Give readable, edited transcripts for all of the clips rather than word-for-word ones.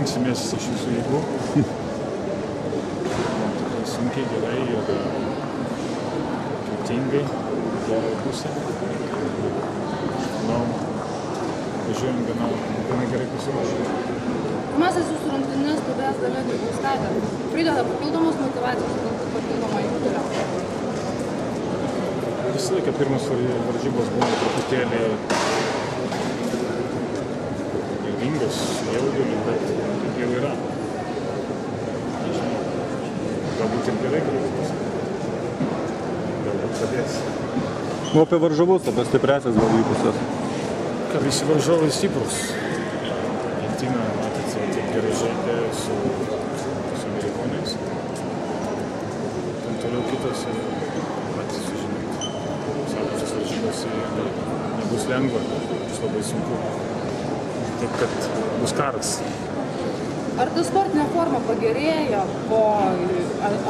stengsimės iš visų jėgų. Sunkiai, gerai ir kryptingai, gerą pusę. Manau, važiuojam gana gerai pasiruošę. Pirmasis jūsų rungtynes stebės Dalia Grybauskaitė. Prideda papildomos motyvacijos, galbūt papildomą įgūdį. Visą laiką pirmas varžybos būna truputėlį ilgingas, jaudulį, bet jau yra. Nežinau, galbūt ir gerai greitis. Galbūt padės. O apie varžovus, apie stipresias gal vykusias? Kad visi varžovai stiprus. Argentina, matėte, taip gerai žaidė su amerikonais. Ten toliau kitas patys sužinoti. Sakočios varžybos nebus lengva, bus labai sunku. Taip, kad bus karas. Ar ta sportinė forma pagerėjo po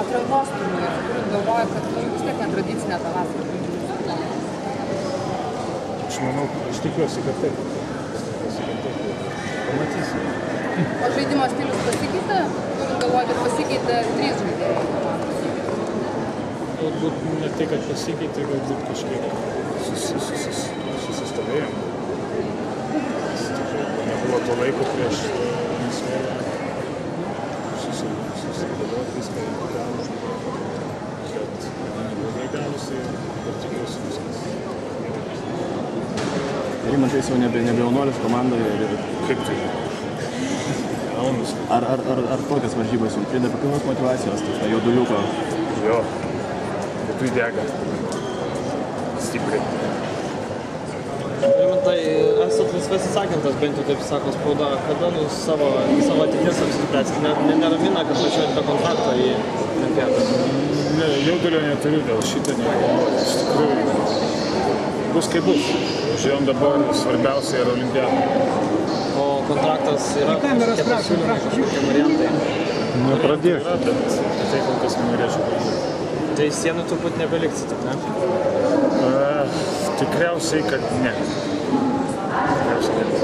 atrankos turnyrų? Turint galvoje, kad vis tiek netradicinė ta vasara. Aš manau, aš tikiuosi, kad taip. Pamatysime. O žaidimo stilius pasikeitė? Turint galvoje, kad pasikeitė 3 žaidėjai. Galbūt ne tai, kad pasikeitė, galbūt kažkiek susistovėjom. Nebuvo to laiko prieš Venesuelą. Susidėlioti viską į galų. Bet neblogai gavosi ir tikiuosi viskas. Rimantas jau nebe jaunuolis komandoje ir... Kaip tai? Jaunas. Ar tokias varžybas jums prideda papildomos motyvacijos, tai jauduliuko? Jo. Vietoj dega. Stipriai. Rimantai, esat laisvasis agentas, bent jau taip sako spauda. Kada savo ateities apsispręsit? Neramina, kad važiuojat be kontrakto į olimpiadą? Ne, jaudulio neturiu dėl šitą negalvoti. Iš tikrųjų, bus kaip bus. Žiūrėjom dabar, svarbiausia yra olimpiada. O kontraktas yra kažkokie pasiūlymai, kažkokie variantai? Nepradėk. Yra, bet tai kol kas nenorėčiau daryti. Tai sienų turbūt nebeliksite, ne? Tikriausiai, kad ne. Tikriausiai, kad ne.